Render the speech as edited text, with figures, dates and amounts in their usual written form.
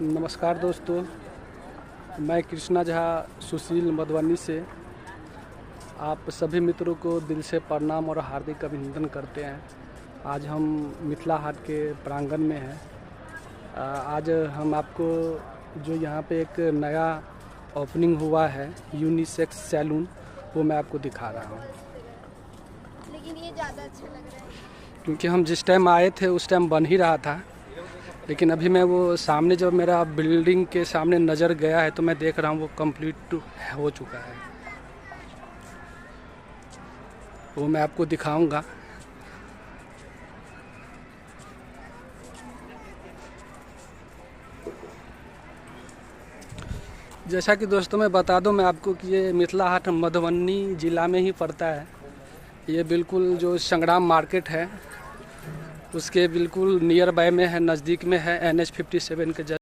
नमस्कार दोस्तों, मैं कृष्णा झा सुशील मधुबनी से आप सभी मित्रों को दिल से प्रणाम और हार्दिक अभिनंदन करते हैं। आज हम मिथिला हाट के प्रांगण में हैं। आज हम आपको जो यहाँ पे एक नया ओपनिंग हुआ है यूनिसेक्स सैलून, वो मैं आपको दिखा रहा हूँ। लेकिन ये ज़्यादा अच्छा लग रहा है क्योंकि हम जिस टाइम आए थे उस टाइम बन ही रहा था, लेकिन अभी मैं वो सामने जब मेरा बिल्डिंग के सामने नज़र गया है तो मैं देख रहा हूँ वो कंप्लीट हो चुका है। वो मैं आपको दिखाऊंगा। जैसा कि दोस्तों मैं बता दूं मैं आपको कि ये मिथिला हाट मधुबनी ज़िला में ही पड़ता है। ये बिल्कुल जो संग्राम मार्केट है उसके बिल्कुल नियर बाय में है, नज़दीक में है। NH 57 के